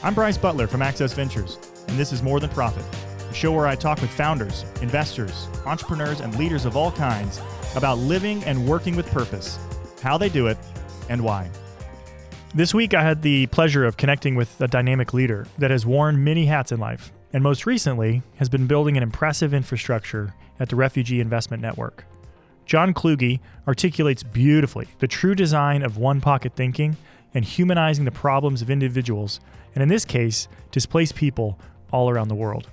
I'm Bryce Butler from Access Ventures, and this is More Than Profit, a show where I talk with founders, investors, entrepreneurs, and leaders of all kinds about living and working with purpose, how they do it, and why. This week, I had the pleasure of connecting with a dynamic leader that has worn many hats in life, and most recently has been building an impressive infrastructure at the Refugee Investment Network. John Kluge articulates beautifully the true design of one-pocket thinking and humanizing the problems of individuals, and in this case, displaced people all around the world.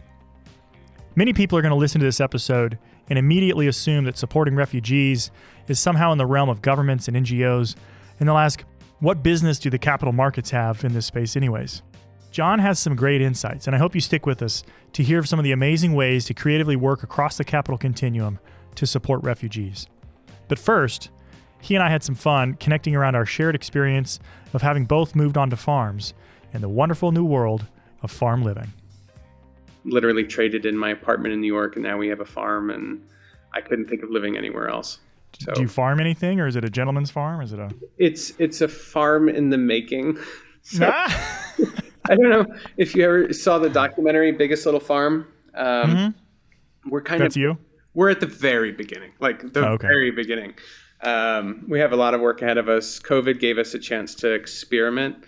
Many people are going to listen to this episode and immediately assume that supporting refugees is somehow in the realm of governments and NGOs, and they'll ask, what business do the capital markets have in this space anyways? John has some great insights, and I hope you stick with us to hear of some of the amazing ways to creatively work across the capital continuum to support refugees. But first, he and I had some fun connecting around our shared experience of having both moved onto farms in the wonderful new world of farm living. Literally traded in my apartment in New York, and now we have a farm, and I couldn't think of living anywhere else. So, do you farm anything, or is it a gentleman's farm? Is it a? It's a farm in the making. So, I don't know if you ever saw the documentary Biggest Little Farm. We're kind That's of you. We're at the very beginning, like the very beginning. We have a lot of work ahead of us. COVID gave us a chance to experiment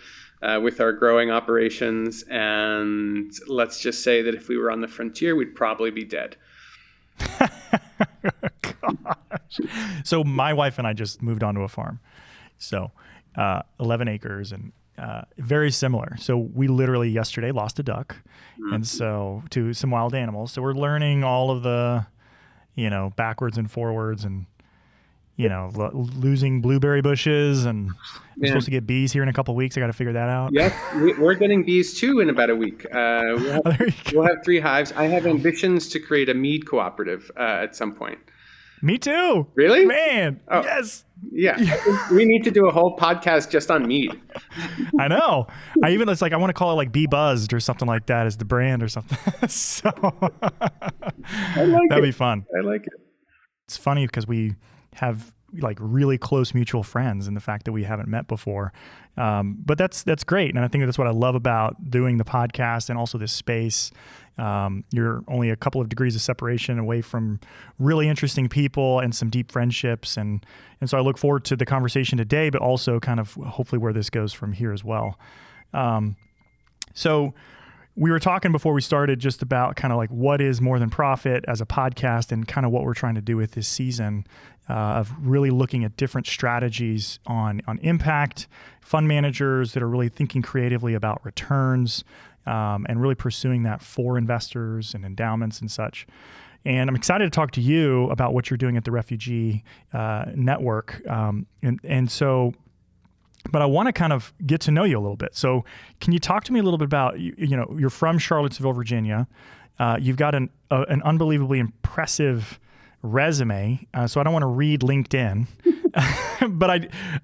with our growing operations, and let's just say that if we were on the frontier, we'd probably be dead. Gosh. So my wife and I just moved onto a farm. So 11 acres and very similar. So we literally yesterday lost a duck and so to some wild animals. So we're learning all of the, backwards and forwards and, losing blueberry bushes, and I'm supposed to get bees here in a couple of weeks. I got to figure that out. Yes, we're getting bees too in about a week. We'll have 3 hives. I have ambitions to create a mead cooperative at some point. Me too. Really? Man. Oh, yes. Yeah. We need to do a whole podcast just on mead. I know. I want to call it like Bee Buzzed or something like that as the brand or something. So that'd be fun. I like it. It's funny because we have like really close mutual friends, and the fact that we haven't met before. But that's great. And I think that's what I love about doing the podcast and also this space. You're only a couple of degrees of separation away from really interesting people and some deep friendships. And so I look forward to the conversation today, but also kind of hopefully where this goes from here as well. So we were talking before we started just about kind of like what is More Than Profit as a podcast, and kind of what we're trying to do with this season of really looking at different strategies on impact, fund managers that are really thinking creatively about returns, and really pursuing that for investors and endowments and such. And I'm excited to talk to you about what you're doing at the Refugee Network. But I want to kind of get to know you a little bit. So can you talk to me a little bit about, you're from Charlottesville, Virginia. You've got an unbelievably impressive resume. So I don't want to read LinkedIn,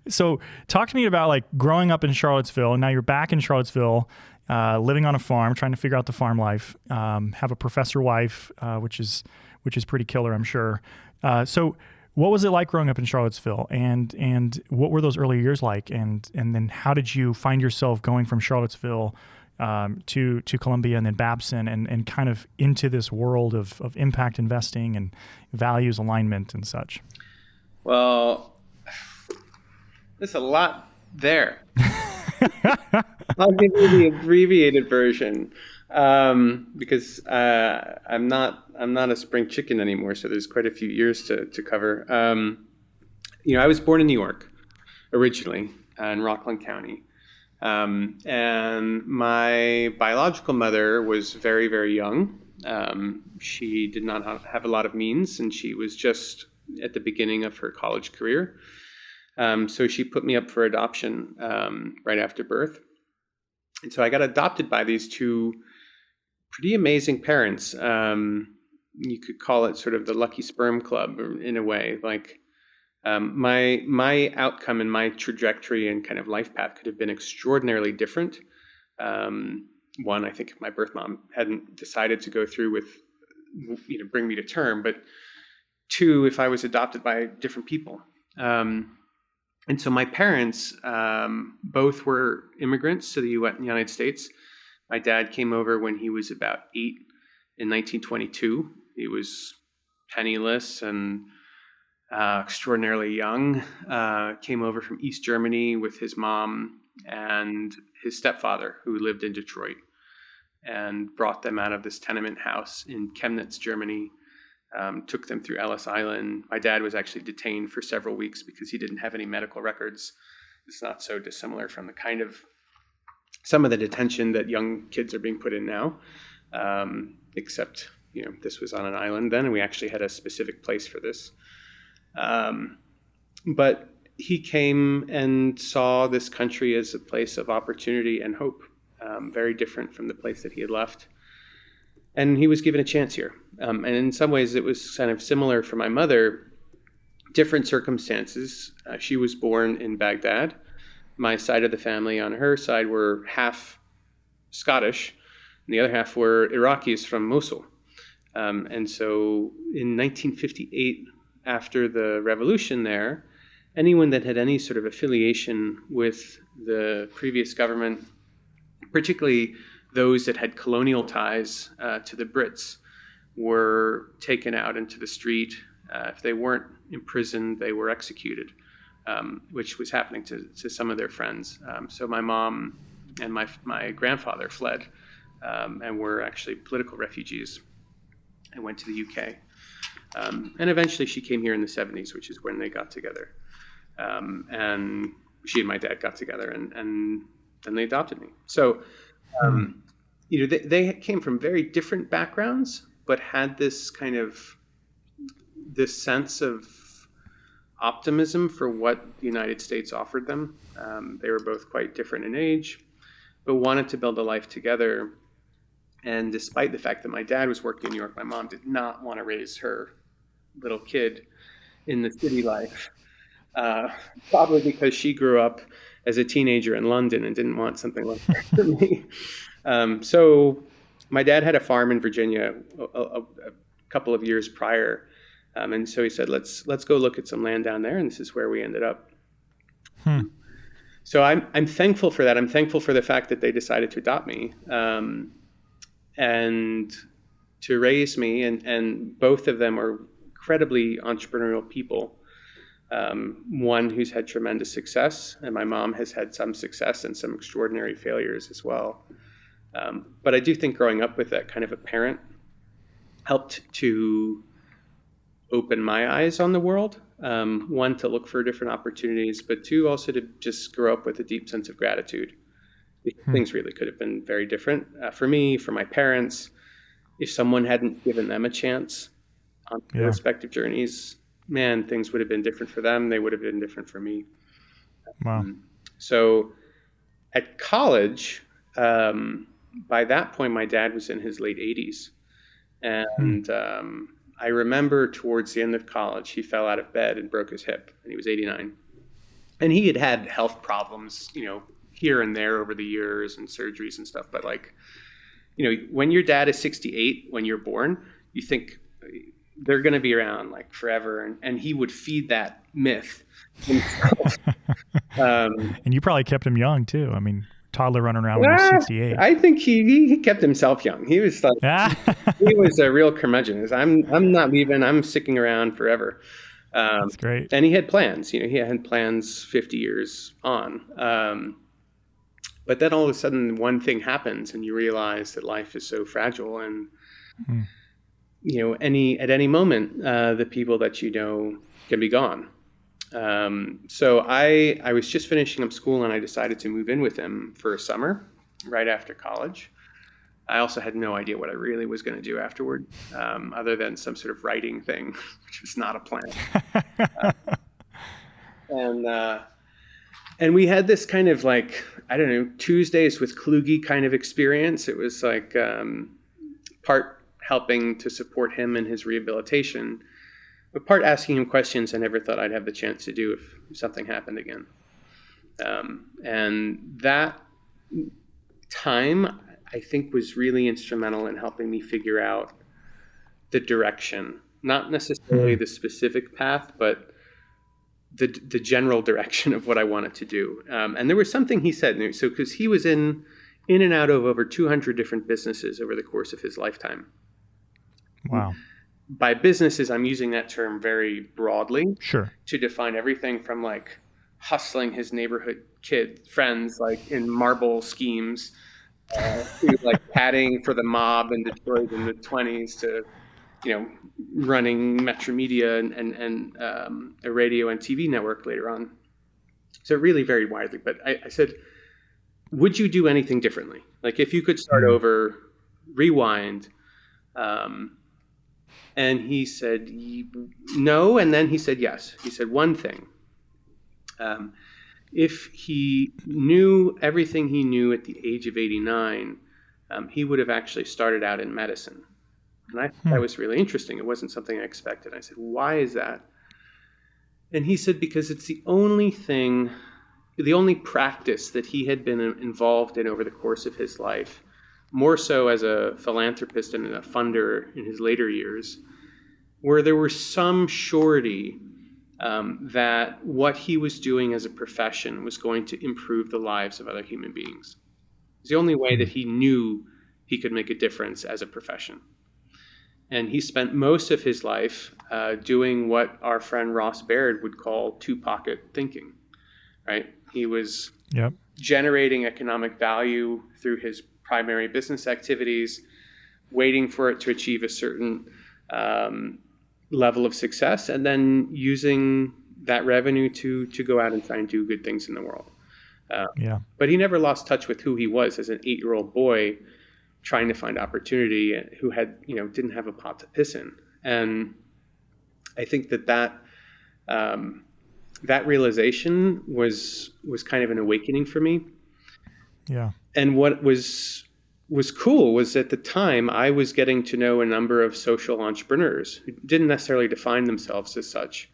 so talk to me about like growing up in Charlottesville, and now you're back in Charlottesville, living on a farm, trying to figure out the farm life, have a professor wife, which is pretty killer, I'm sure. So what was it like growing up in Charlottesville, and what were those early years like? And then how did you find yourself going from Charlottesville to Columbia and then Babson and kind of into this world of impact investing and values alignment and such? Well, there's a lot there. I'll give you the abbreviated version because I'm not a spring chicken anymore. So there's quite a few years to cover. I was born in New York originally in Rockland County. And my biological mother was very, very young. She did not have a lot of means, and she was just at the beginning of her college career. So she put me up for adoption right after birth. And so I got adopted by these 2 pretty amazing parents. You could call it sort of the lucky sperm club in a way. Like my outcome and my trajectory and kind of life path could have been extraordinarily different. One, I think if my birth mom hadn't decided to go through with, bring me to term, but 2, if I was adopted by different people. And so my parents both were immigrants to the United States. My dad came over when he was about 8 in 1922. He was penniless and extraordinarily young. Came over from East Germany with his mom and his stepfather, who lived in Detroit, and brought them out of this tenement house in Chemnitz, Germany. Took them through Ellis Island. My dad was actually detained for several weeks because he didn't have any medical records. It's not so dissimilar from the kind of some of the detention that young kids are being put in now, except this was on an island then, and we actually had a specific place for this. But he came and saw this country as a place of opportunity and hope, very different from the place that he had left. And he was given a chance here. And in some ways, it was kind of similar for my mother, different circumstances. She was born in Baghdad. My side of the family on her side were half Scottish, and the other half were Iraqis from Mosul. And so in 1958, after the revolution there, anyone that had any sort of affiliation with the previous government, particularly those that had colonial ties to the Brits, were taken out into the street. If they weren't imprisoned, they were executed, which was happening to some of their friends. So my mom and my grandfather fled and were actually political refugees and went to the UK. And eventually she came here in the 70s, which is when they got together. And she and my dad got together, and then they adopted me. So, they came from very different backgrounds, but had this sense of optimism for what the United States offered them. They were both quite different in age, but wanted to build a life together. And despite the fact that my dad was working in New York, my mom did not want to raise her little kid in the city life, probably because she grew up as a teenager in London and didn't want something like that for me. So my dad had a farm in Virginia a couple of years prior. And so he said, let's go look at some land down there. And this is where we ended up. So I'm thankful for that. I'm thankful for the fact that they decided to adopt me and to raise me. And both of them are incredibly entrepreneurial people. One who's had tremendous success, and my mom has had some success and some extraordinary failures as well. But I do think growing up with that kind of a parent helped to open my eyes on the world. One, to look for different opportunities, but two, also to just grow up with a deep sense of gratitude. Things really could have been very different for me, for my parents. If someone hadn't given them a chance on their respective journeys, man, things would have been different for them. They would have been different for me. Wow. So at college, by that point, my dad was in his late 80s. And I remember towards the end of college, he fell out of bed and broke his hip, and he was 89. And he had had health problems, here and there over the years and surgeries and stuff. But when your dad is 68, when you're born, you think they're going to be around forever. And he would feed that myth himself. And you probably kept him young too. I mean, toddler running around when he was 68. I think he kept himself young. He was he was a real curmudgeon. I'm not leaving. I'm sticking around forever. That's great. And he had plans. He had plans 50 years on. But then all of a sudden, one thing happens, and you realize that life is so fragile, and at any moment, the people that you know can be gone. So I was just finishing up school, and I decided to move in with him for a summer right after college. I also had no idea what I really was going to do afterward, other than some sort of writing thing, which was not a plan. And we had this kind of Tuesdays with Kluge kind of experience. It was part helping to support him in his rehabilitation, but part asking him questions I never thought I'd have the chance to do if something happened again. And that time, I think, was really instrumental in helping me figure out the direction, not necessarily the specific path, but the general direction of what I wanted to do. And there was something he said, so because he was in in and out of over 200 different businesses over the course of his lifetime. Wow. By businesses, I'm using that term very broadly. Sure. To define everything from like hustling his neighborhood friends like in marble schemes to like padding for the mob in Detroit in the 20s to, running Metro Media and a radio and TV network later on. So it really varied widely. But I said, would you do anything differently? Like if you could start over, rewind. And he said no, and then he said yes. He said one thing. If he knew everything he knew at the age of 89, he would have actually started out in medicine. And I thought that was really interesting. It wasn't something I expected. I said, why is that? And he said, because it's the only practice that he had been involved in over the course of his life, more so as a philanthropist and a funder in his later years, where there was some surety that what he was doing as a profession was going to improve the lives of other human beings. It's the only way that he knew he could make a difference as a profession. And he spent most of his life doing what our friend Ross Baird would call two-pocket thinking, right? He was generating economic value through his primary business activities, waiting for it to achieve a certain level of success, and then using that revenue to go out and try and do good things in the world. But he never lost touch with who he was as an 8-year-old boy trying to find opportunity, who had, didn't have a pot to piss in. And I think that realization was kind of an awakening for me. Yeah. And what was cool was at the time I was getting to know a number of social entrepreneurs who didn't necessarily define themselves as such.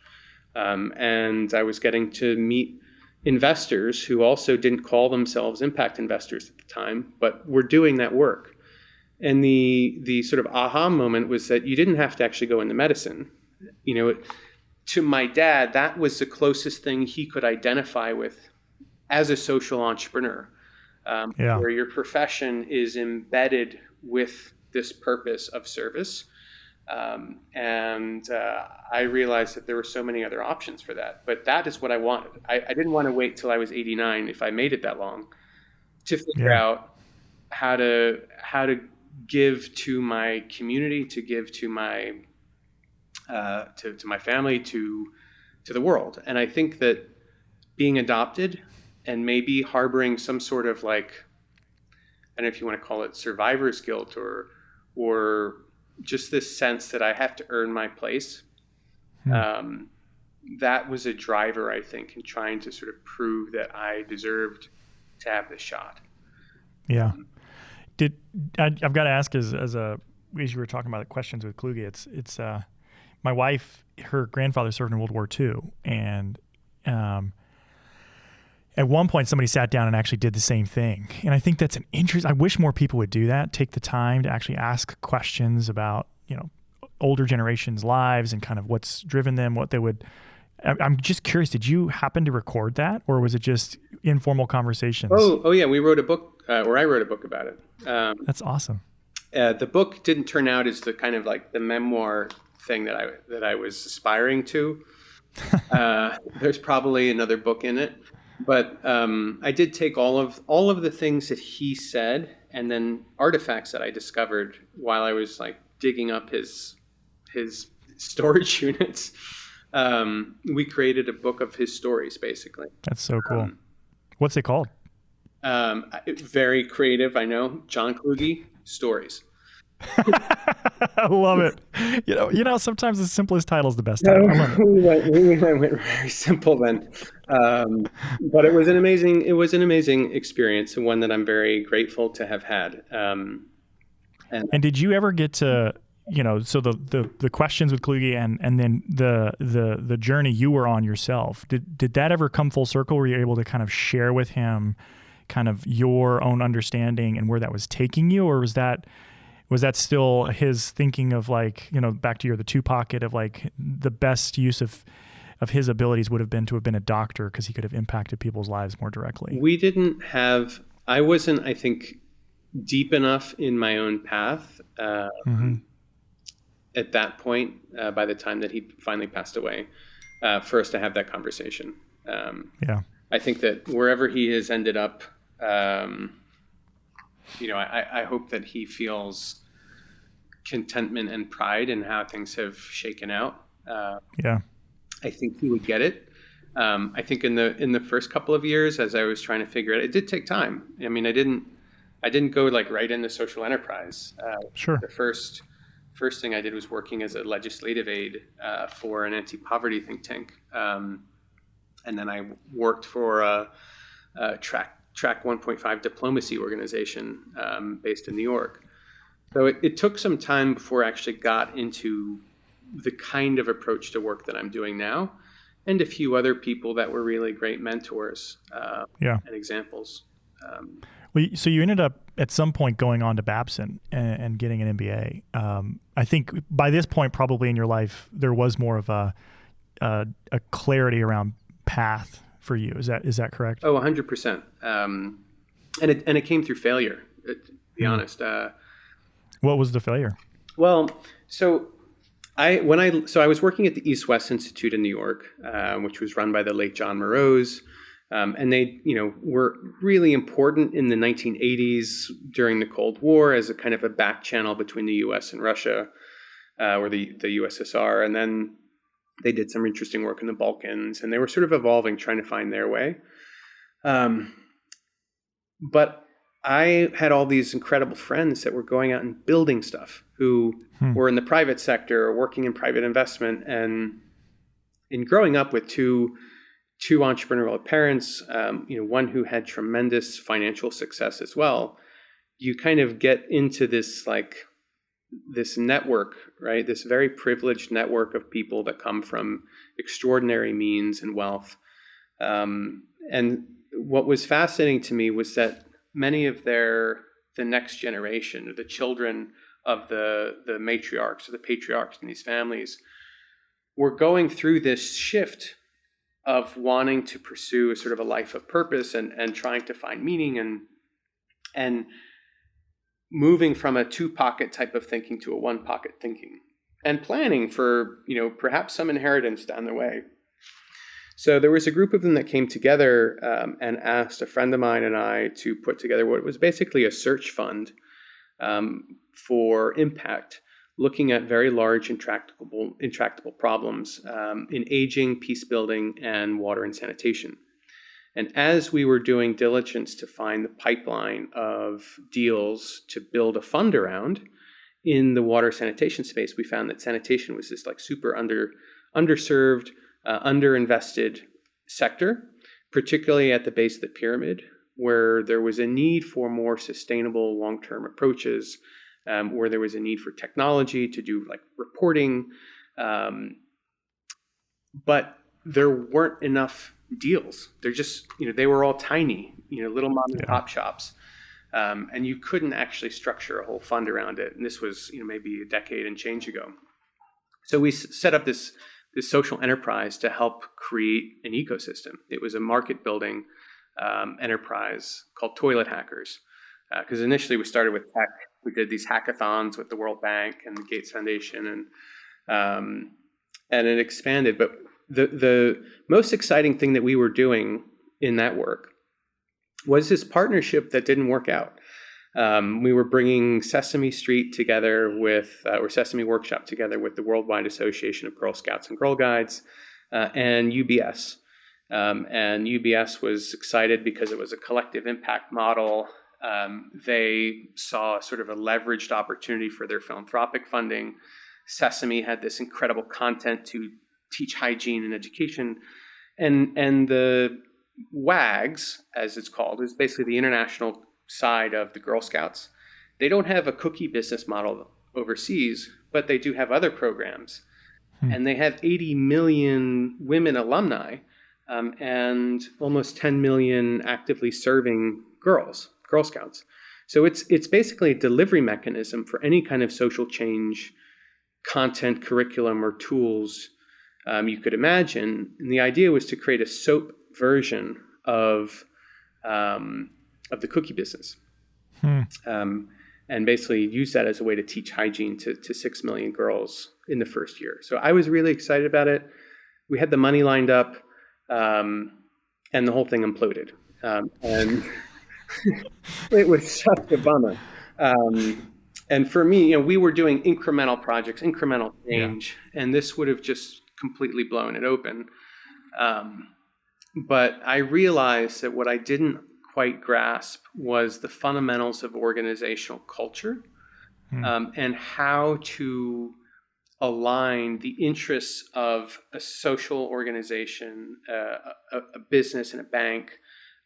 And I was getting to meet investors who also didn't call themselves impact investors at the time, but were doing that work. And the sort of aha moment was that you didn't have to actually go into medicine. To my dad, that was the closest thing he could identify with as a social entrepreneur. Where your profession is embedded with this purpose of service. And I realized that there were so many other options for that. But that is what I wanted. I didn't want to wait till I was 89, if I made it that long, to figure out how to give to my community, to give to my to my family, to the world. And I think that being adopted and maybe harboring some sort of like, I don't know if you want to call it survivor's guilt or just this sense that I have to earn my place. That was a driver, I think, in trying to sort of prove that I deserved to have this shot. Yeah. I've got to ask as you were talking about the questions with Kluge, it's my wife, her grandfather served in World War II, and at one point, somebody sat down and actually did the same thing. And I think that's an interest. I wish more people would do that, take the time to actually ask questions about, older generations' lives and kind of what's driven them, what they would. I'm just curious, did you happen to record that, or was it just informal conversations? Oh yeah. We wrote a book, or I wrote a book about it. That's awesome. The book didn't turn out as the kind of like the memoir thing that I was aspiring to. There's probably another book in it. But I did take all of the things that he said, and then artifacts that I discovered while I was like digging up his storage units. We created a book of his stories, basically. That's so cool. What's it called? Very creative, I know. John Kluge, Stories. I love it. Sometimes the simplest title is the best title. I love it. We went very simple then, but it was an amazing experience, and one that I'm very grateful to have had. And did you ever get to, so the questions with Kluge and then the journey you were on yourself, did that ever come full circle? Were you able to kind of share with him kind of your own understanding and where that was taking you, or was that still his thinking of like, back to the two pocket of like the best use of his abilities would have been to have been a doctor because he could have impacted people's lives more directly? We didn't have I wasn't, I think, deep enough in my own path at that point, by the time that he finally passed away, for us to have that conversation. Yeah. I think that wherever he has ended up, I hope that he feels contentment and pride in how things have shaken out. Yeah. I think he would get it. I think in the first couple of years, as I was trying to figure it did take time. I mean, I didn't go like right into social enterprise. Sure. The first thing I did was working as a legislative aide for an anti-poverty think tank, and then I worked for a Track 1.5 diplomacy organization based in New York. So it took some time before I actually got into the kind of approach to work that I'm doing now, and a few other people that were really great mentors and examples. Well, so you ended up at some point going on to Babson and getting an MBA. I think by this point, probably in your life, there was more of a clarity around path for you. Is that correct? Oh, 100%. And it came through failure, to be honest. What was the failure? Well, so I was working at the East-West Institute in New York, which was run by the late John Morose. And they, were really important in the 1980s during the Cold War as a kind of a back channel between the U.S. and Russia, or the USSR. And then they did some interesting work in the Balkans, and they were sort of evolving, trying to find their way. But I had all these incredible friends that were going out and building stuff, who were in the private sector or working in private investment. And in growing up with two entrepreneurial parents, one who had tremendous financial success as well, you kind of get into this network, right? This very privileged network of people that come from extraordinary means and wealth. And what was fascinating to me was that many of the next generation, or the children of the matriarchs or the patriarchs in these families, were going through this shift of wanting to pursue a sort of a life of purpose and trying to find meaning and moving from a two-pocket type of thinking to a one-pocket thinking, and planning for, perhaps some inheritance down the way. So there was a group of them that came together and asked a friend of mine and I to put together what was basically a search fund for impact, looking at very large intractable problems in aging, peace building, and water and sanitation. And as we were doing diligence to find the pipeline of deals to build a fund around in the water sanitation space, we found that sanitation was this super underserved, underinvested sector, particularly at the base of the pyramid, where there was a need for more sustainable long-term approaches, where there was a need for technology to do reporting, but there weren't enough deals. They're just, they were all tiny, little mom and pop shops. And you couldn't actually structure a whole fund around it. And this was, maybe a decade and change ago. So we set up this social enterprise to help create an ecosystem. It was a market building enterprise called Toilet Hackers. Because initially we started with tech. We did these hackathons with the World Bank and the Gates Foundation, and it expanded. But the most exciting thing that we were doing in that work was this partnership that didn't work out. We were bringing Sesame Street together or Sesame Workshop together with the Worldwide Association of Girl Scouts and Girl Guides and UBS. And UBS was excited because it was a collective impact model. They saw sort of a leveraged opportunity for their philanthropic funding. Sesame had this incredible content to teach hygiene and education. And the WAGs, as it's called, is basically the international side of the Girl Scouts. They don't have a cookie business model overseas, but they do have other programs. And they have 80 million women alumni and almost 10 million actively serving Girl Scouts. So it's basically a delivery mechanism for any kind of social change, content, curriculum, or tools you could imagine. And the idea was to create a soap version of of the cookie business. Hmm. And basically use that as a way to teach hygiene to 6 million girls in the first year. So I was really excited about it. We had the money lined up, and the whole thing imploded. And it was such a bummer. And for me, we were doing incremental projects, incremental change, and this would have just completely blown it open. But I realized that what I didn't quite grasp was the fundamentals of organizational culture, and how to align the interests of a social organization, a business and a bank,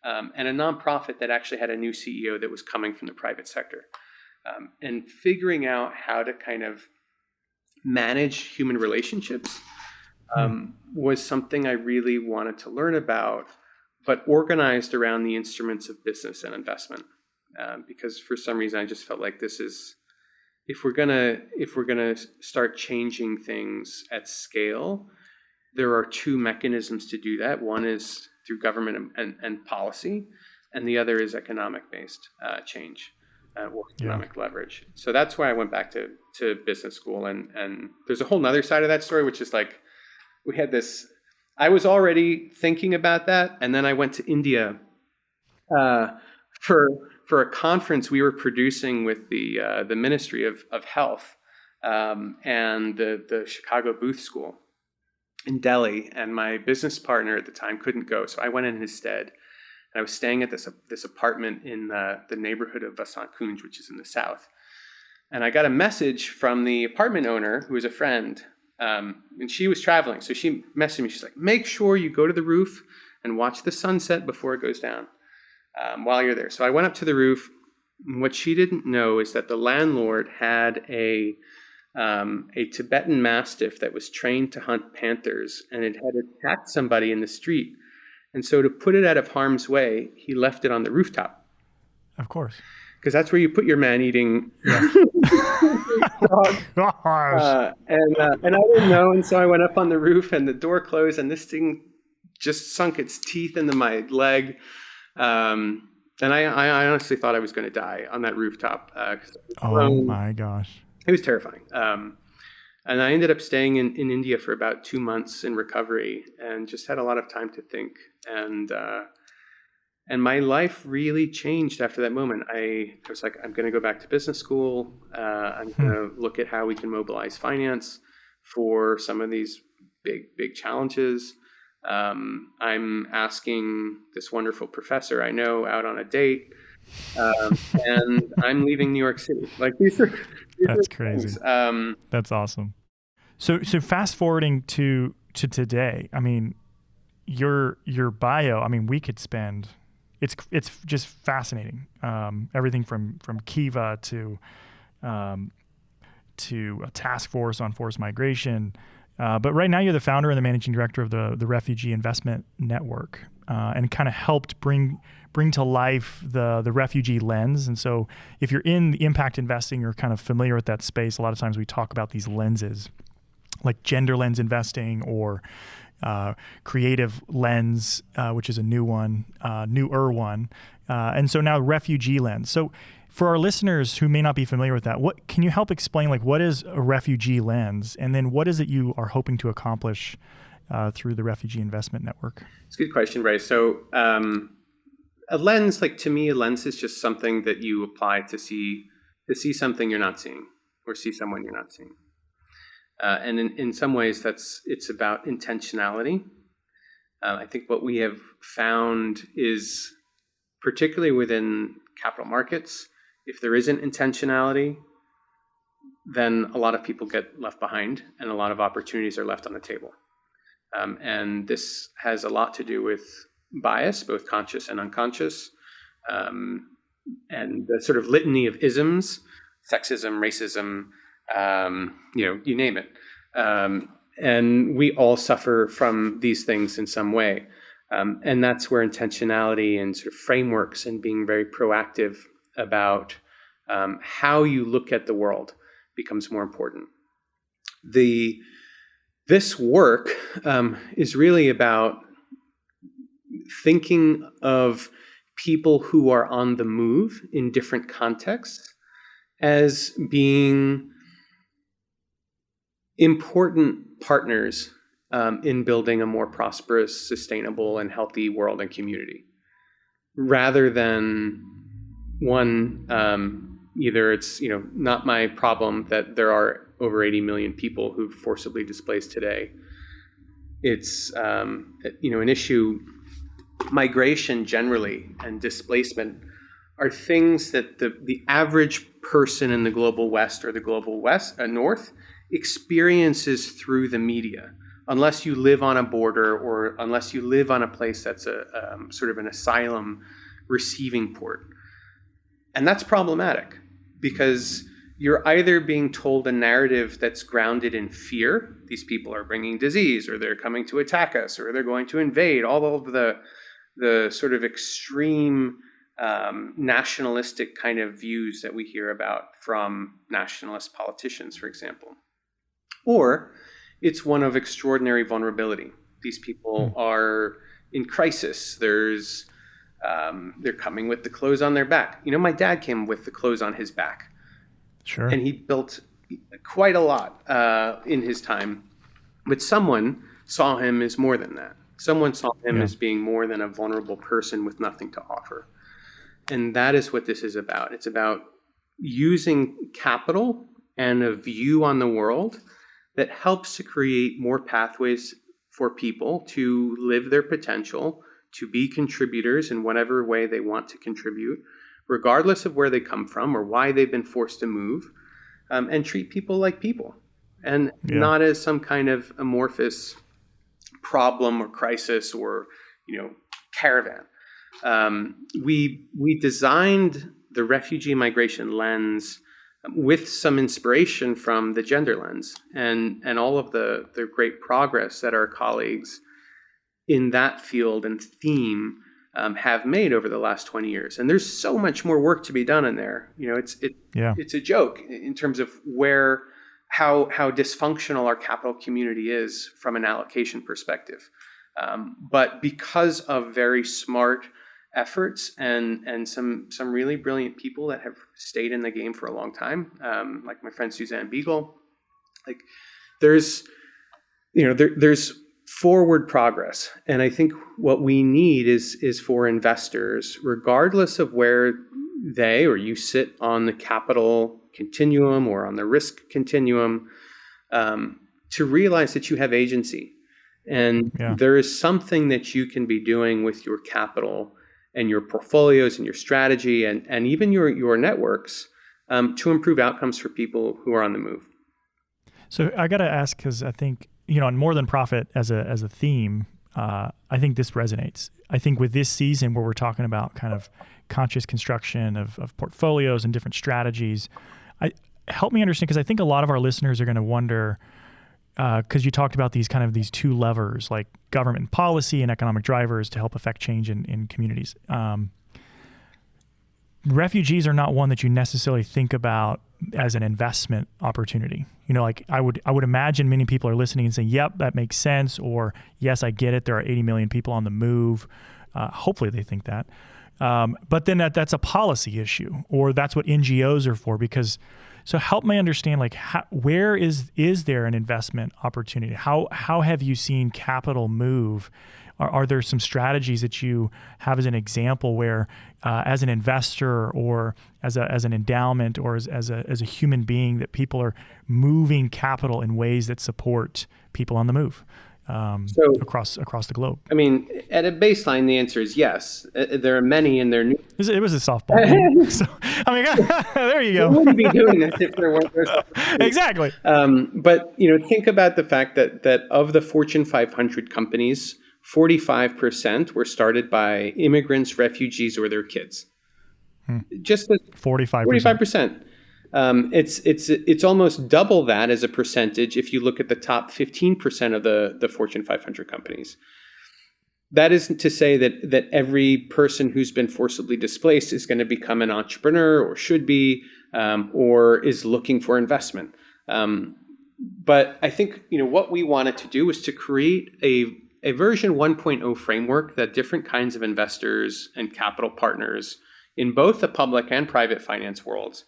and a nonprofit that actually had a new CEO that was coming from the private sector. And figuring out how to kind of manage human relationships was something I really wanted to learn about, but organized around the instruments of business and investment. Because for some reason, I just felt like this is, if we're gonna start changing things at scale, there are two mechanisms to do that. One is through government and policy, and the other is economic-based change or economic leverage. So that's why I went back to business school. And there's a whole nother side of that story, which is like, we had this, I was already thinking about that. And then I went to India for a conference we were producing with the Ministry of Health and the Chicago Booth School in Delhi. And my business partner at the time couldn't go, so I went in his stead. And I was staying at this apartment in the neighborhood of Vasant Kunj, which is in the south. And I got a message from the apartment owner, who was a friend, and she was traveling. So she messaged me. She's like, make sure you go to the roof and watch the sunset before it goes down while you're there. So I went up to the roof. What she didn't know is that the landlord had a Tibetan Mastiff that was trained to hunt panthers, and it had attacked somebody in the street. And so to put it out of harm's way, he left it on the rooftop. Of course. Because that's where you put your man-eating dog. And I didn't know, and so I went up on the roof, and the door closed, and this thing just sunk its teeth into my leg. And I honestly thought I was going to die on that rooftop. Oh my gosh. It was terrifying. And I ended up staying in India for about 2 months in recovery, and just had a lot of time to think. And my life really changed after that moment. I was like, I'm going to go back to business school. I'm going to look at how we can mobilize finance for some of these big challenges. I'm asking this wonderful professor I know out on a date, and I'm leaving New York City. Like that's crazy. That's awesome. So fast forwarding to today, I mean, your bio, I mean, we could spend, it's just fascinating. Everything from Kiva to a task force on forced migration. But right now you're the founder and the managing director of the Refugee Investment Network, and kind of helped bring to life the refugee lens. And so if you're in the impact investing, you're kind of familiar with that space. A lot of times we talk about these lenses, like gender lens investing or creative lens, which is a newer one. And so now refugee lens. So for our listeners who may not be familiar with that, what can you help explain, like, what is a refugee lens? And then what is it you are hoping to accomplish through the Refugee Investment Network? It's a good question, Bryce. So a lens, like, to me, a lens is just something that you apply to see something you're not seeing, or see someone you're not seeing. And in some ways, it's about intentionality. I think what we have found is, particularly within capital markets, if there isn't intentionality, then a lot of people get left behind, and a lot of opportunities are left on the table. And this has a lot to do with bias, both conscious and unconscious, and the sort of litany of isms, sexism, racism, you name it. And we all suffer from these things in some way. And that's where intentionality and sort of frameworks and being very proactive about how you look at the world becomes more important. This work is really about thinking of people who are on the move in different contexts as being important partners in building a more prosperous, sustainable, and healthy world and community, rather than one, either it's not my problem that there are over 80 million people who've forcibly displaced today. It's an issue. Migration generally and displacement are things that the average person in the global West or the global North experiences through the media, unless you live on a border or unless you live on a place that's a sort of an asylum receiving port. And that's problematic because you're either being told a narrative that's grounded in fear. These people are bringing disease, or they're coming to attack us, or they're going to invade, all of the sort of extreme nationalistic kind of views that we hear about from nationalist politicians, for example. Or it's one of extraordinary vulnerability. These people are in crisis. They're coming with the clothes on their back. My dad came with the clothes on his back. Sure. And he built quite a lot in his time. But someone saw him as more than that. Someone saw him as being more than a vulnerable person with nothing to offer. And that is what this is about. It's about using capital and a view on the world that helps to create more pathways for people to live their potential, to be contributors in whatever way they want to contribute, regardless of where they come from or why they've been forced to move, and treat people like people and not as some kind of amorphous problem or crisis or, caravan. We designed the refugee migration lens with some inspiration from the gender lens and all of the great progress that our colleagues in that field and theme have made over the last 20 years. And there's so much more work to be done in there. It's a joke in terms of how dysfunctional our capital community is from an allocation perspective. But because of very smart efforts and some really brilliant people that have stayed in the game for a long time, like my friend Suzanne Beagle, there's forward progress. And I think what we need is for investors, regardless of where they or you sit on the capital continuum or on the risk continuum, to realize that you have agency. And there is something that you can be doing with your capital and your portfolios and your strategy and even your networks to improve outcomes for people who are on the move. So I got to ask, because I think, on More Than Profit as a theme, I think this resonates. I think with this season where we're talking about kind of conscious construction of portfolios and different strategies, help me understand, because I think a lot of our listeners are going to wonder, because you talked about these two levers, like government policy and economic drivers to help affect change in communities. Refugees are not one that you necessarily think about as an investment opportunity. I would imagine many people are listening and saying, yep, that makes sense, or yes, I get it. There are 80 million people on the move. Hopefully they think that. But then that's a policy issue, or that's what NGOs are for, so help me understand, where is there an investment opportunity? How have you seen capital move? Are there some strategies that you have as an example where, as an investor or as an endowment or as a human being, that people are moving capital in ways that support people on the move across the globe? I mean, at a baseline, the answer is yes. There are many in their new. It was a softball. So, there you go. We wouldn't be doing this if there weren't those opportunities. Exactly. But think about the fact that of the Fortune 500 companies, 45% were started by immigrants, refugees, or their kids. Just 45%. It's almost double that as a percentage if you look at the top 15% of the Fortune 500 companies. That isn't to say that every person who's been forcibly displaced is going to become an entrepreneur or should be, or is looking for investment. But I think what we wanted to do was to create a version 1.0 framework that different kinds of investors and capital partners in both the public and private finance worlds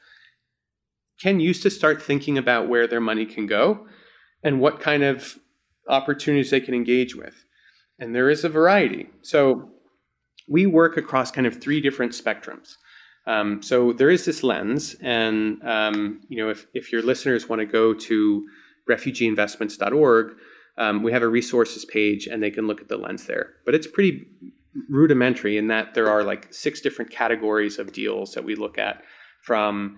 can use to start thinking about where their money can go and what kind of opportunities they can engage with. And there is a variety. So we work across kind of three different spectrums. So there is this lens, and if your listeners want to go to refugeeinvestments.org, we have a resources page, and they can look at the lens there. But it's pretty rudimentary in that there are like 6 different categories of deals that we look at, from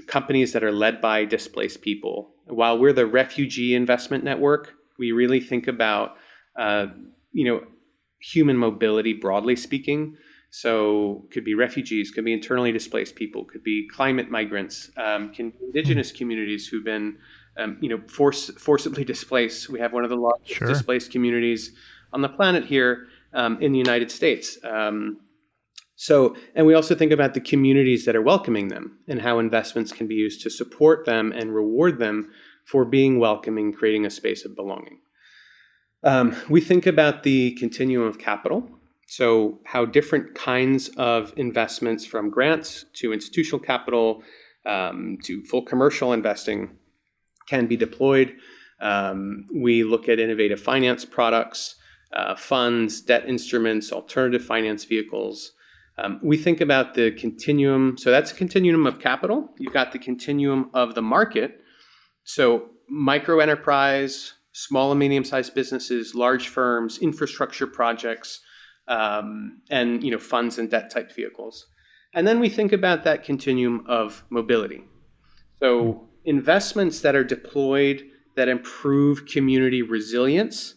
companies that are led by displaced people. While we're the Refugee Investment Network, we really think about human mobility broadly speaking. So could be refugees, could be internally displaced people, could be climate migrants, can be indigenous communities who've been forcibly displaced. We have one of the largest displaced communities on the planet here in the United States. And we also think about the communities that are welcoming them and how investments can be used to support them and reward them for being welcoming, creating a space of belonging. We think about the continuum of capital. So how different kinds of investments, from grants to institutional capital to full commercial investing, can be deployed. We look at innovative finance products, funds, debt instruments, alternative finance vehicles. We think about the continuum. So that's a continuum of capital. You've got the continuum of the market. So micro enterprise, small and medium-sized businesses, large firms, infrastructure projects, and funds and debt type vehicles. And then we think about that continuum of mobility. So investments that are deployed that improve community resilience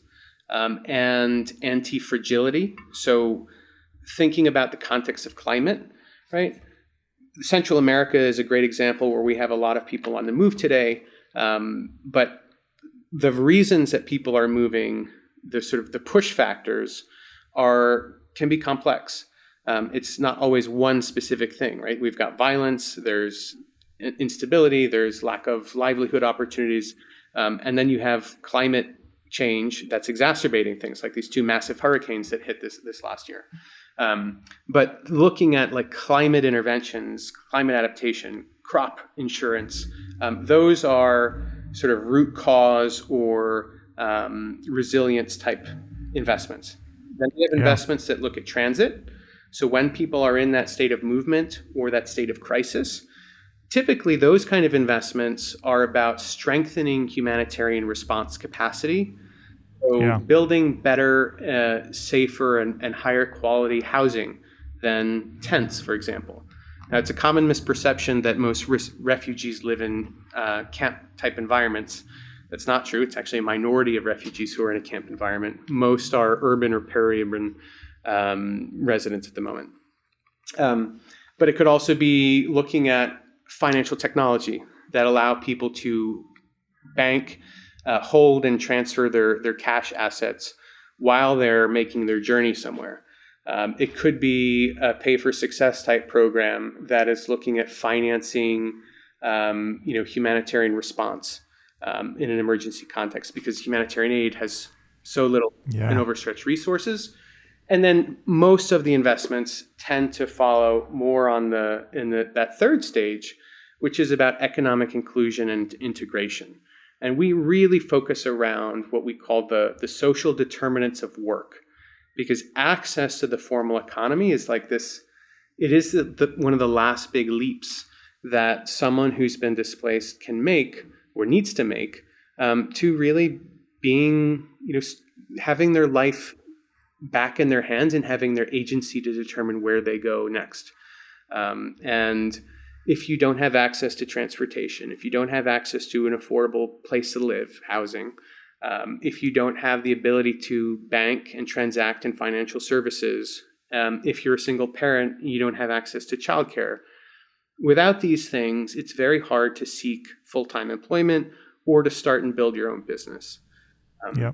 and anti-fragility. So thinking about the context of climate, right? Central America is a great example where we have a lot of people on the move today, but the reasons that people are moving, the push factors, can be complex. It's not always one specific thing, right? We've got violence, there's instability, there's lack of livelihood opportunities, and then you have climate change that's exacerbating things, like these 2 massive hurricanes that hit this last year. But looking at like climate interventions, climate adaptation, crop insurance, those are sort of root cause or resilience type investments. Then we have investments that look at transit. So when people are in that state of movement or that state of crisis, typically those kind of investments are about strengthening humanitarian response capacity. So building better, safer, and higher quality housing than tents, for example. Now, it's a common misperception that most refugees live in camp-type environments. That's not true. It's actually a minority of refugees who are in a camp environment. Most are urban or peri-urban residents at the moment. But it could also be looking at financial technology that allow people to bank, hold, and transfer their cash assets while they're making their journey somewhere. It could be a pay-for-success type program that is looking at financing, humanitarian response in an emergency context, because humanitarian aid has so little and overstretched resources. And then most of the investments tend to follow more on that third stage, which is about economic inclusion and integration. And we really focus around what we call the social determinants of work, because access to the formal economy is like this. It is one of the last big leaps that someone who's been displaced can make or needs to make to really being, having their life back in their hands and having their agency to determine where they go next. And if you don't have access to transportation, if you don't have access to an affordable place to live, housing, if you don't have the ability to bank and transact in financial services, if you're a single parent, you don't have access to childcare. Without these things, it's very hard to seek full-time employment or to start and build your own business.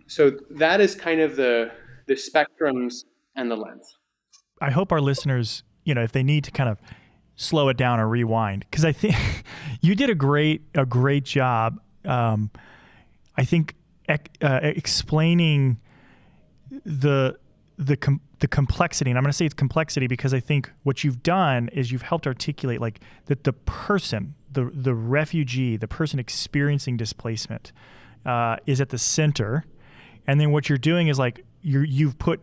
So that is kind of the spectrums and the lens. I hope our listeners, if they need to kind of slow it down or rewind, because I think you did a great job. I think explaining the complexity, and I'm going to say it's complexity because I think what you've done is you've helped articulate like that the person, the refugee, the person experiencing displacement is at the center, and then what you're doing is like you've put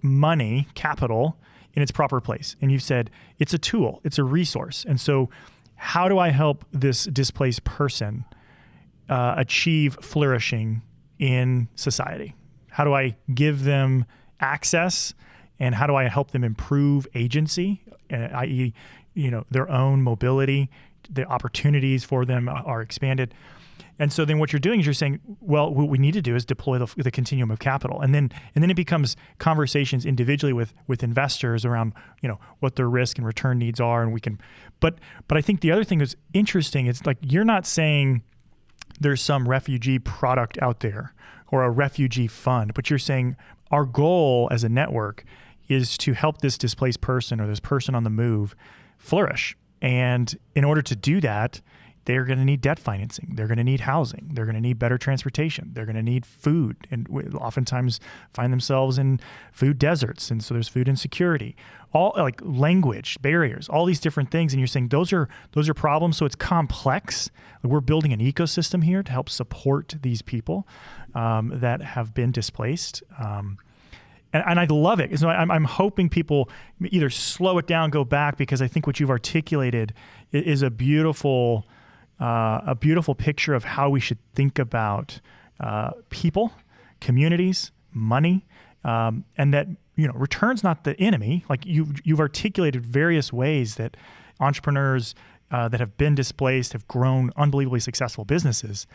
money, capital, in its proper place, and you've said it's a tool, it's a resource, and so how do I help this displaced person achieve flourishing in society? How do I give them access, and how do I help them improve agency, i.e., their own mobility, the opportunities for them are expanded. And so then what you're doing is you're saying, well, what we need to do is deploy the continuum of capital. And then it becomes conversations individually with investors around, what their risk and return needs are. And we can, but I think the other thing that's interesting is like, you're not saying there's some refugee product out there or a refugee fund, but you're saying our goal as a network is to help this displaced person or this person on the move flourish. And in order to do that, they're going to need debt financing. They're going to need housing. They're going to need better transportation. They're going to need food, and oftentimes find themselves in food deserts. And so there's food insecurity, all like language barriers, all these different things. And you're saying those are problems. So it's complex. We're building an ecosystem here to help support these people that have been displaced. And I love it. So I'm hoping people either slow it down, go back, because I think what you've articulated is a beautiful picture of how we should think about people, communities, money, and that return's not the enemy. Like you've articulated various ways that entrepreneurs that have been displaced have grown unbelievably successful businesses.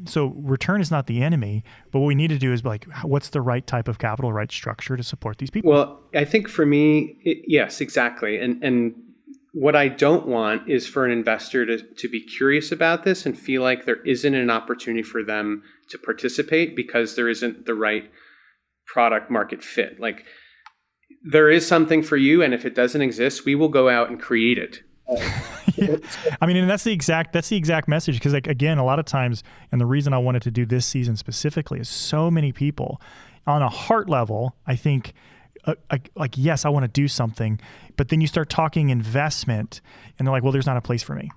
So return is not the enemy, but what we need to do is like, what's the right type of capital, right structure to support these people? Well, I think for me, yes, exactly. And what I don't want is for an investor to be curious about this and feel like there isn't an opportunity for them to participate because there isn't the right product market fit. Like there is something for you, and if it doesn't exist, we will go out and create it. Yeah. I mean, and that's the exact message, because like, again, a lot of times, and the reason I wanted to do this season specifically is so many people on a heart level, I think, like, yes, I want to do something, but then you start talking investment and they're like, well, there's not a place for me.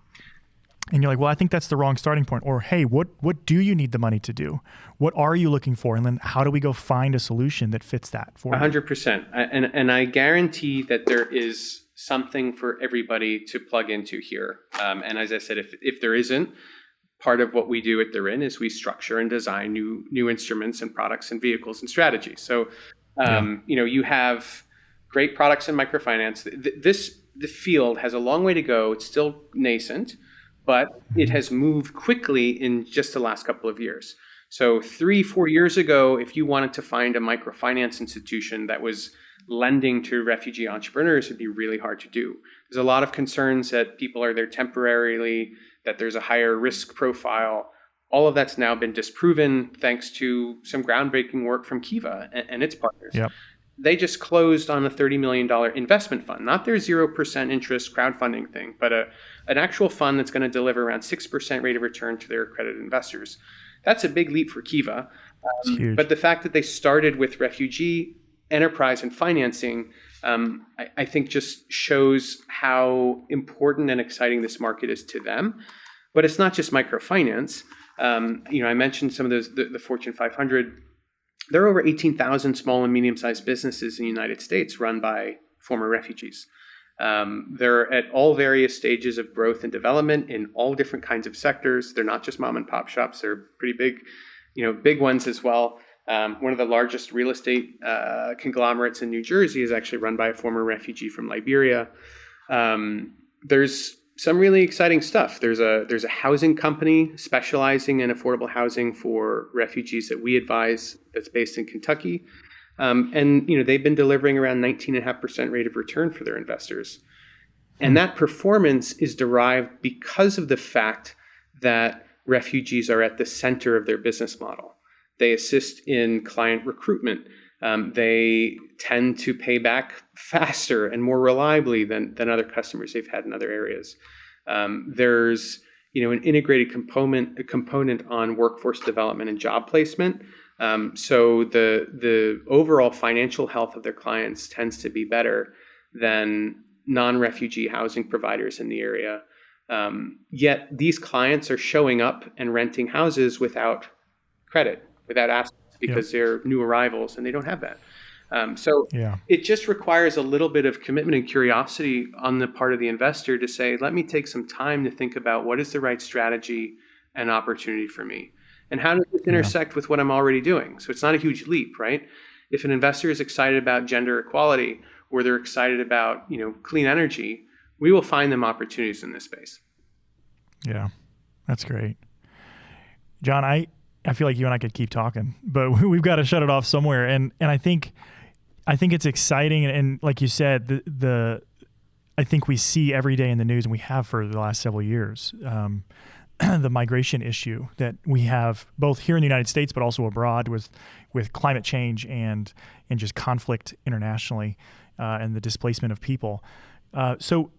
And you're like, well, I think that's the wrong starting point. Or, hey, what do you need the money to do? What are you looking for? And then how do we go find a solution that fits that for 100%. And I guarantee that there is something for everybody to plug into here. And as I said, if there isn't, part of what we do at Therein is we structure and design new instruments and products and vehicles and strategies. So, you have great products in microfinance. The field has a long way to go. It's still nascent, but it has moved quickly in just the last couple of years. So 3-4 years ago, if you wanted to find a microfinance institution that was lending to refugee entrepreneurs, it'd be really hard to do. There's a lot of concerns that people are there temporarily, that there's a higher risk profile. All of that's now been disproven thanks to some groundbreaking work from Kiva and its partners. Yep. They just closed on a $30 million investment fund, not their 0% interest crowdfunding thing, but an actual fund that's going to deliver around 6% rate of return to their accredited investors. That's a big leap for Kiva. But the fact that they started with refugee, enterprise, and financing, I think just shows how important and exciting this market is to them. But it's not just microfinance. I mentioned some of those, the Fortune 500. There are over 18,000 small and medium-sized businesses in the United States run by former refugees. They're at all various stages of growth and development in all different kinds of sectors. They're not just mom and pop shops. They're pretty big ones as well. One of the largest real estate conglomerates in New Jersey is actually run by a former refugee from Liberia. There's some really exciting stuff. There's a housing company specializing in affordable housing for refugees that we advise, that's based in Kentucky. And they've been delivering around 19.5% rate of return for their investors. And that performance is derived because of the fact that refugees are at the center of their business model. They assist in client recruitment. They tend to pay back faster and more reliably than other customers they've had in other areas. There's an integrated component on workforce development and job placement. So the overall financial health of their clients tends to be better than non-refugee housing providers in the area. Yet these clients are showing up and renting houses without credit, without assets, because they're new arrivals and they don't have that. So it just requires a little bit of commitment and curiosity on the part of the investor to say, let me take some time to think about what is the right strategy and opportunity for me. And how does this intersect with what I'm already doing? So it's not a huge leap, right? If an investor is excited about gender equality, or they're excited about, clean energy, we will find them opportunities in this space. Yeah, that's great. John, I feel like you and I could keep talking, but we've got to shut it off somewhere. And I think it's exciting. And like you said, I think we see every day in the news, and we have for the last several years, the migration issue that we have both here in the United States, but also abroad with climate change and just conflict internationally, and the displacement of people. So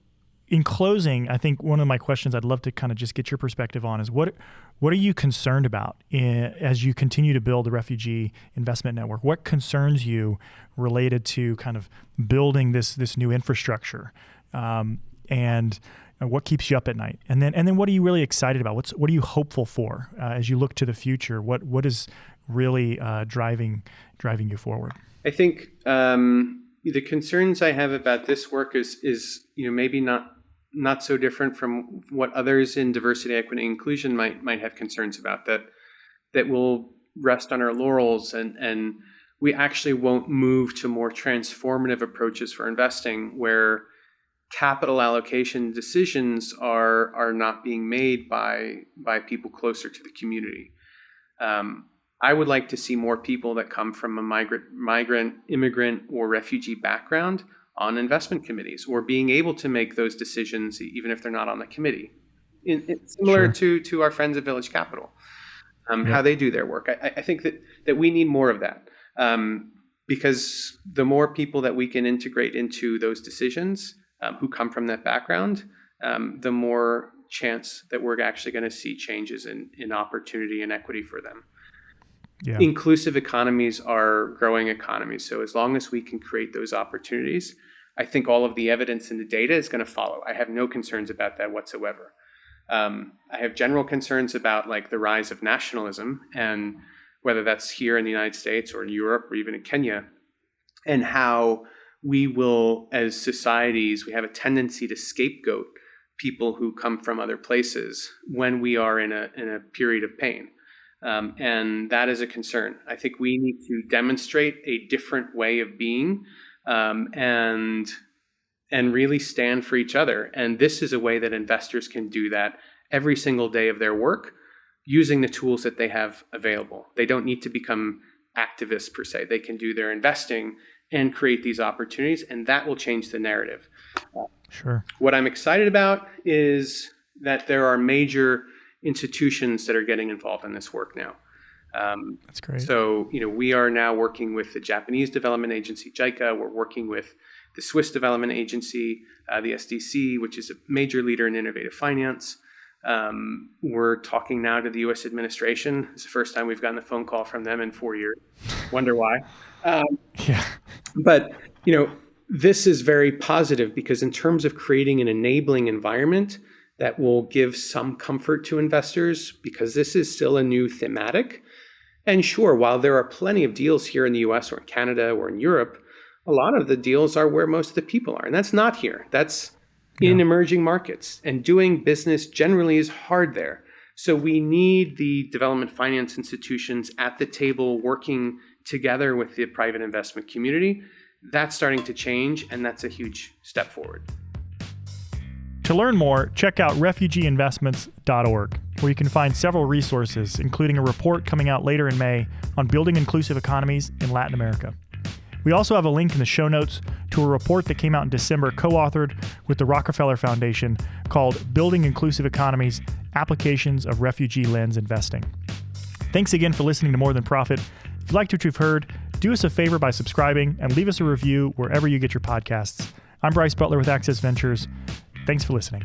in closing, I think one of my questions I'd love to kind of just get your perspective on is what are you concerned about as you continue to build the Refugee Investment Network? What concerns you related to kind of building this new infrastructure, and what keeps you up at night? And then what are you really excited about? What are you hopeful for as you look to the future? What is really driving you forward? I think the concerns I have about this work is maybe not so different from what others in diversity, equity, and inclusion might have concerns about, that will rest on our laurels and we actually won't move to more transformative approaches for investing, where capital allocation decisions are not being made by people closer to the community. I would like to see more people that come from a migrant, immigrant, or refugee background on investment committees, or being able to make those decisions even if they're not on the committee. Similar to our friends at Village Capital, how they do their work. I think that we need more of that, because the more people that we can integrate into those decisions who come from that background, the more chance that we're actually going to see changes in opportunity and equity for them. Yeah. Inclusive economies are growing economies. So as long as we can create those opportunities, I think all of the evidence and the data is going to follow. I have no concerns about that whatsoever. I have general concerns about like the rise of nationalism, and whether that's here in the United States or in Europe or even in Kenya, and how we will, as societies, we have a tendency to scapegoat people who come from other places when we are in a period of pain. And that is a concern. I think we need to demonstrate a different way of being, and really stand for each other. And this is a way that investors can do that every single day of their work, using the tools that they have available. They don't need to become activists per se. They can do their investing and create these opportunities, and that will change the narrative. Sure. What I'm excited about is that there are major institutions that are getting involved in this work now. That's great. So, we are now working with the Japanese development agency, JICA. We're working with the Swiss development agency, the SDC, which is a major leader in innovative finance. We're talking now to the U.S. administration. It's the first time we've gotten a phone call from them in 4 years. Wonder why. But, this is very positive, because in terms of creating an enabling environment that will give some comfort to investors, because this is still a new thematic. And sure, while there are plenty of deals here in the US or in Canada or in Europe, a lot of the deals are where most of the people are. And that's not here. That's in emerging markets. And doing business generally is hard there. So we need the development finance institutions at the table working together with the private investment community. That's starting to change, and that's a huge step forward. To learn more, check out refugeeinvestments.org, where you can find several resources, including a report coming out later in May on building inclusive economies in Latin America. We also have a link in the show notes to a report that came out in December, co-authored with the Rockefeller Foundation, called Building Inclusive Economies, Applications of Refugee Lens Investing. Thanks again for listening to More Than Profit. If you liked what you've heard, do us a favor by subscribing and leave us a review wherever you get your podcasts. I'm Bryce Butler with Access Ventures. Thanks for listening.